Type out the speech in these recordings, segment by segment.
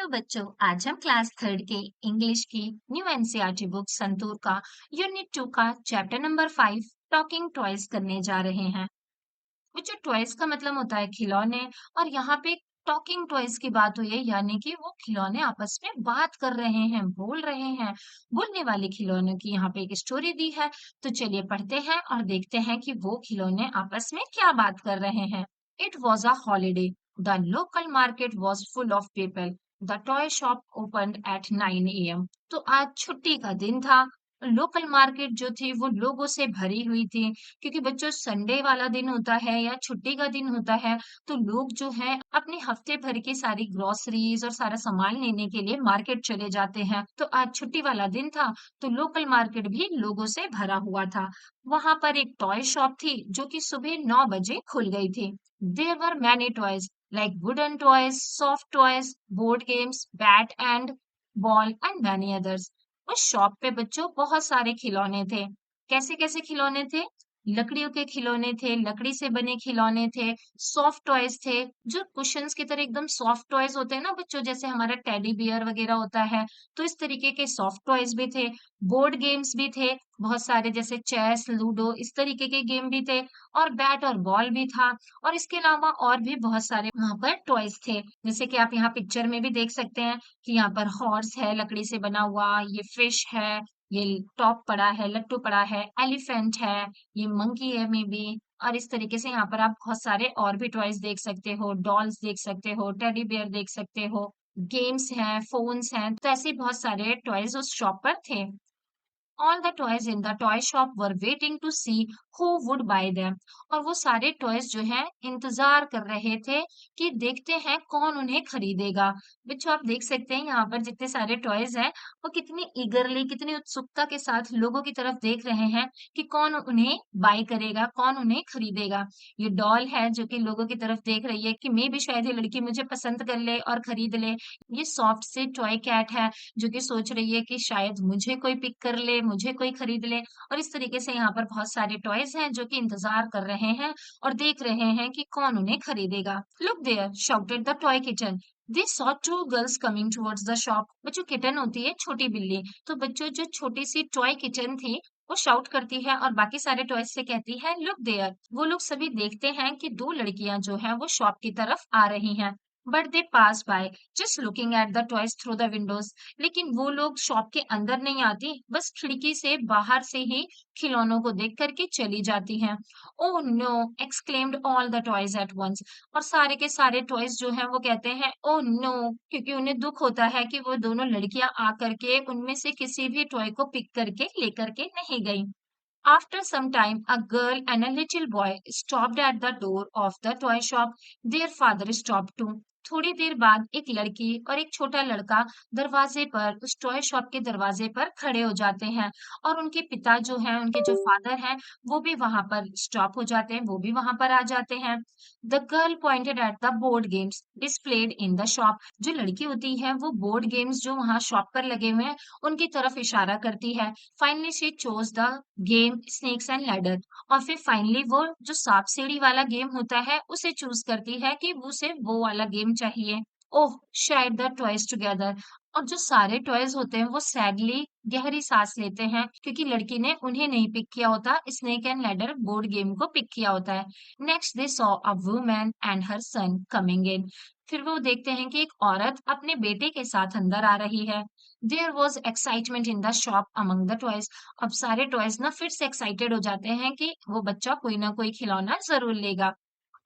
बच्चों, आज हम क्लास थर्ड के इंग्लिश की न्यू एनसीईआरटी बुक संतूर का यूनिट 2 का चैप्टर नंबर 5 टॉकिंग टॉयज करने जा रहे हैं। बच्चों, टॉयज का मतलब होता है खिलौने। और यहाँ पे टॉकिंग टॉयज की बात हुई है, यानी कि वो खिलौने आपस में बात कर रहे हैं, बोल रहे हैं। बोलने वाले खिलौनों की यहाँ पे एक स्टोरी दी है। तो चलिए पढ़ते हैं और देखते हैं कि वो खिलौने आपस में क्या बात कर रहे हैं। It was a holiday. The local market was full of people. The toy shop opened at 9 AM। तो आज छुट्टी का दिन था। लोकल मार्केट जो थी वो लोगों से भरी हुई थी, क्योंकि बच्चों संडे वाला दिन होता है या छुट्टी का दिन होता है, तो लोग जो है अपने हफ्ते भर की सारी ग्रोसरीज और सारा सामान लेने के लिए मार्केट चले जाते हैं। तो आज छुट्टी वाला दिन था, तो लोकल मार्केट भी लोगों से भरा हुआ था। वहां पर एक टॉय शॉप थी जो कि सुबह 9 बजे खुल गई थी। There were many toys like wooden toys, soft toys, board games, bat and ball and many others. उस शॉप पे बच्चों बहुत सारे खिलौने थे। कैसे कैसे खिलौने थे? लकड़ियों के खिलौने थे, लकड़ी से बने खिलौने थे, सॉफ्ट टॉयज थे, जो कुशन्स की तरह एकदम सॉफ्ट टॉयज होते हैं ना बच्चों, जैसे हमारा टेडी बियर वगैरह होता है, तो इस तरीके के सॉफ्ट टॉयज भी थे। बोर्ड गेम्स भी थे बहुत सारे, जैसे चेस, लूडो, इस तरीके के गेम भी थे। और बैट और बॉल भी था। और इसके अलावा और भी बहुत सारे वहां पर टॉयज थे, जैसे कि आप यहाँ पिक्चर में भी देख सकते हैं कि यहाँ पर हॉर्स है लकड़ी से बना हुआ, ये फिश है, ये टॉप पड़ा है, लट्टू पड़ा है, एलिफेंट है, ये मंकी है मे बी। और इस तरीके से यहाँ पर आप बहुत सारे और भी टॉयज देख सकते हो, डॉल्स देख सकते हो, टेडी बियर देख सकते हो, गेम्स हैं, फोन्स हैं। तो ऐसे बहुत सारे टॉयज उस शॉप पर थे। All the toys in the toy shop were waiting to see who would buy them. और वो सारे टॉयज जो हैं इंतजार कर रहे थे कि देखते हैं कौन उन्हें खरीदेगा। बच्चों, आप देख सकते हैं यहाँ पर जितने सारे टॉयज हैं, वो कितनी ईगरली, कितनी उत्सुकता के साथ लोगों की तरफ देख रहे हैं कि कौन उन्हें बाय करेगा, कौन उन्हें खरीदेगा। ये डॉल है जो कि लोगों की तरफ देख रही है कि मैं भी शायद ये लड़की मुझे पसंद कर ले और खरीद ले। ये सॉफ्ट से टॉय कैट है जो कि सोच रही है कि शायद मुझे कोई पिक कर ले, मुझे कोई खरीद ले। और इस तरीके से यहाँ पर बहुत सारे टॉयज हैं जो कि इंतजार कर रहे हैं और देख रहे हैं कि कौन उन्हें खरीदेगा। Look there, shouted the toy kitten. They saw two girls coming towards the shop. बच्चों, किटन होती है छोटी बिल्ली, तो बच्चों जो छोटी सी टॉय किटन थी वो शाउट करती है और बाकी सारे टॉयज से कहती है लुक देयर। वो लोग सभी देखते हैं कि दो लड़कियां जो हैं वो शॉप की तरफ आ रही हैं। But they pass by just looking at the toys through the Windows. लेकिन वो लोग शॉप के अंदर नहीं आती, बस खिड़की से बाहर से ही खिलौनों को देख करके चली जाती हैं। Oh no, exclaimed all the toys at once. और सारे के सारे टॉयज जो हैं वो कहते हैं ओह नो, क्योंकि उन्हें दुख होता है कि वो दोनों लड़कियां आकर के उनमें से किसी भी टॉय को पिक करके लेकर के नहीं गई। After some time, a girl and a little boy stopped at the door of the toy shop. Their father stopped too. थोड़ी देर बाद एक लड़की और एक छोटा लड़का दरवाजे पर, उस टॉय शॉप के दरवाजे पर खड़े हो जाते हैं। और उनके पिता जो हैं, उनके जो फादर हैं, वो भी वहां पर स्टॉप हो जाते हैं, वो भी वहां पर आ जाते हैं। The girl pointed at the board games displayed in the shop. जो लड़की होती है वो बोर्ड गेम्स जो वहां शॉप पर लगे हुए हैं उनकी तरफ इशारा करती है। Finally she chose the game snakes and ladder. और फिर फाइनली वो जो सांप सीढ़ी वाला गेम होता है उसे चूज करती है कि उसे वो वाला गेम चाहिए। ओह, शेयर द टॉयज टुगेदर। और जो सारे टॉयज होते हैं वो सैडली गहरी सांस लेते हैं, क्योंकि लड़की ने उन्हें नहीं पिक किया होता, snake and ladder board game को पिक किया होता है। Next they saw a woman and her son coming in. फिर वो देखते हैं कि एक औरत अपने बेटे के साथ अंदर आ रही है। There was excitement in the shop among the toys. अब सारे टॉयज ना फिर से एक्साइटेड हो जाते हैं कि वो बच्चा कोई ना कोई खिलौना जरूर लेगा।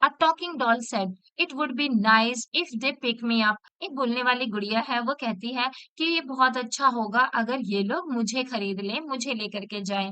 A talking doll said it would be nice if they pick me up. एक बोलने वाली गुड़िया है, वो कहती है कि ये बहुत अच्छा होगा अगर ये लोग मुझे खरीद लें, मुझे लेकर के जाएं।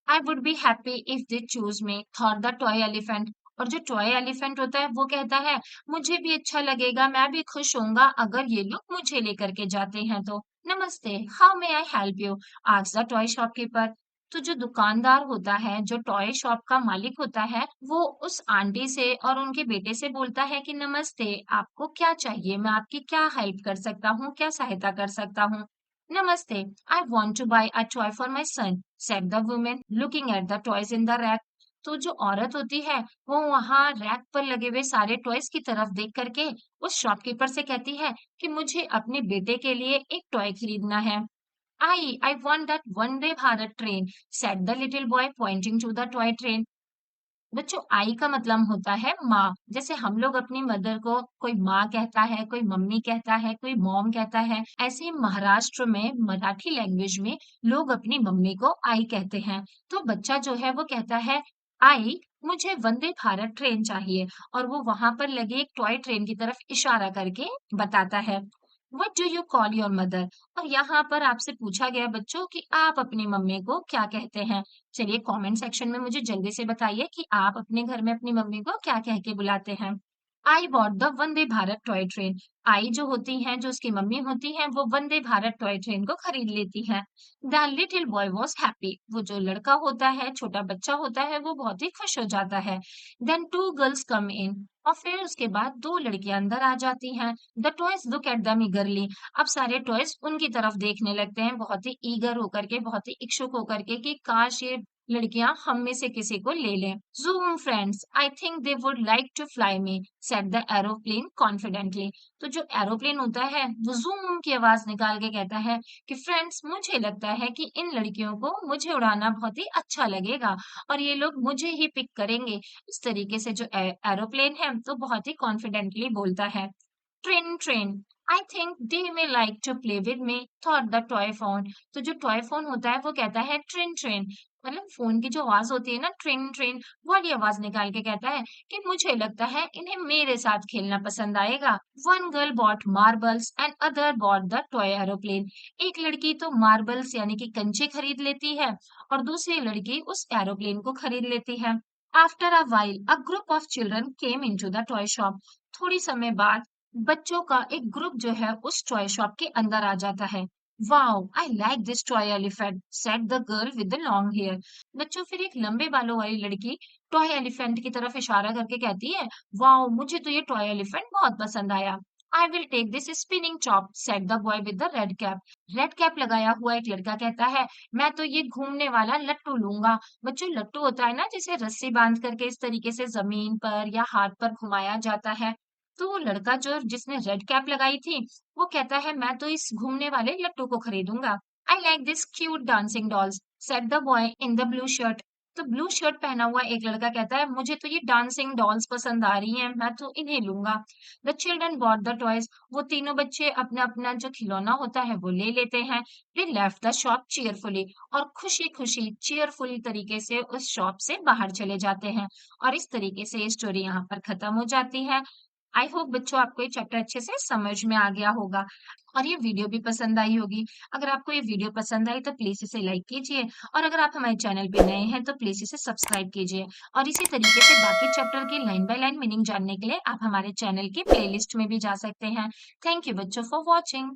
I would be happy if they choose me, thought the toy elephant. और जो टॉय एलिफेंट होता है वो कहता है मुझे भी अच्छा लगेगा, मैं भी खुश होऊंगा अगर ये लोग मुझे लेकर के जाते हैं तो। नमस्ते, how may I help you, asked the toy shopkeeper. तो जो दुकानदार होता है, जो टॉय शॉप का मालिक होता है, वो उस आंटी से और उनके बेटे से बोलता है कि नमस्ते, आपको क्या चाहिए, मैं आपकी क्या हेल्प कर सकता हूँ, क्या सहायता कर सकता हूँ। Namaste. I want to buy a toy for my son, said the woman, looking at the toys in the rack. तो जो औरत होती है वो वहां रैक पर लगे हुए सारे टॉयज की तरफ देख करके उस शॉपकीपर से कहती है कि मुझे अपने बेटे के लिए एक टॉय खरीदना है। I want that Vande Bharat train, said the little boy pointing to the toy train. बच्चों आई का मतलब होता है माँ। जैसे हम लोग अपनी मदर को कोई माँ कहता है, कोई मम्मी कहता है, कोई मॉम कहता है, ऐसे ही महाराष्ट्र में मराठी लैंग्वेज में लोग अपनी मम्मी को आई कहते हैं। तो बच्चा जो है वो कहता है आई, मुझे वंदे भारत ट्रेन चाहिए, और वो वहां पर लगे एक टॉय ट्रेन की तरफ इशारा करके बताता है। What do you call your mother? और यहाँ पर आपसे पूछा गया बच्चों कि आप अपनी मम्मी को क्या कहते हैं। चलिए कमेंट सेक्शन में मुझे जल्दी से बताइए कि आप अपने घर में अपनी मम्मी को क्या कह के बुलाते हैं। I bought the Vande Bharat toy train. आई जो होती हैं, जो उसकी मम्मी होती हैं, वो वंदे भारत टॉय ट्रेन को खरीद लेती हैं। The little boy was happy. वो जो लड़का होता है, छोटा बच्चा होता है, वो बहुत ही खुश हो जाता है। देन टू गर्ल्स कम इन। और फिर उसके बाद दो लड़कियां अंदर आ जाती हैं। द टॉयज लुक एट दम ईगरली। अब सारे टॉयज उनकी तरफ देखने लगते हैं, बहुत ही ईगर होकर के, बहुत ही इच्छुक होकर के कि काश ये लड़कियां हम में से किसी को ले लें। Zoom friends, I think they would like to fly me, said the aeroplane confidently. तो जो एरोप्लेन होता है वो जूम की आवाज निकाल के कहता है कि फ्रेंड्स, मुझे लगता है कि इन लड़कियों को मुझे उड़ाना बहुत ही अच्छा लगेगा और ये लोग मुझे ही पिक करेंगे। इस तरीके से जो एरोप्लेन है तो बहुत ही कॉन्फिडेंटली बोलता है। Train train, I think they may like to play with me, thought the toy phone. तो जो टॉय फोन होता है वो कहता है ट्रेन ट्रेन, मतलब फोन की जो आवाज होती है ना, ट्रेन ट्रेन, वाली आवाज निकाल के कहता है कि मुझे लगता है इन्हें मेरे साथ खेलना पसंद आएगा। One girl bought marbles and other bought the toy aeroplane. एक लड़की तो मार्बल्स यानी कि कंचे खरीद लेती है और दूसरी लड़की उस एरोप्लेन को खरीद लेती है। After a while a group of children came into the toy shop. थोड़ी समय बाद बच्चों का एक ग्रुप जो है उस टॉय शॉप के अंदर आ जाता है। Wow, I like this toy elephant, said the girl with the long hair. बच्चों, फिर एक लंबे बालों वाली लड़की टॉय एलिफेंट की तरफ इशारा करके कहती है, वाओ, मुझे तो ये टॉय एलिफेंट बहुत पसंद आया। I will take this spinning top, said the boy with the red cap. Red cap लगाया हुआ एक लड़का कहता है, मैं तो ये घूमने वाला लट्टू लूंगा। बच्चों, लट्टू होता है ना, जिसे रस्सी बांध करके इस तरीके से जमीन पर या हाथ पर घुमाया जाता है। तो वो लड़का जो जिसने रेड कैप लगाई थी, वो कहता है मैं तो इस घूमने वाले लट्टू को खरीदूंगा। I like this cute dancing dolls, said the boy in the blue shirt. तो ब्लू शर्ट पहना हुआ एक लड़का कहता है, मुझे तो ये डांसिंग डॉल्स पसंद आ रही हैं, मैं तो इन्हें लूंगा। The children bought the toys. वो तीनों बच्चे अपना अपना जो खिलौना होता है वो ले लेते हैं। They left the shop cheerfully. और खुशी खुशी चीयरफुल तरीके से उस शॉप से बाहर चले जाते हैं। और इस तरीके से ये स्टोरी यहाँ पर खत्म हो जाती है। आई होप बच्चों आपको ये चैप्टर अच्छे से समझ में आ गया होगा और ये वीडियो भी पसंद आई होगी। अगर आपको ये वीडियो पसंद आई तो प्लीज इसे लाइक कीजिए और अगर आप हमारे चैनल पे नए हैं तो प्लीज इसे सब्सक्राइब कीजिए। और इसी तरीके से बाकी चैप्टर की लाइन बाय लाइन मीनिंग जानने के लिए आप हमारे चैनल की प्लेलिस्ट में भी जा सकते हैं। थैंक यू बच्चों फॉर वॉचिंग।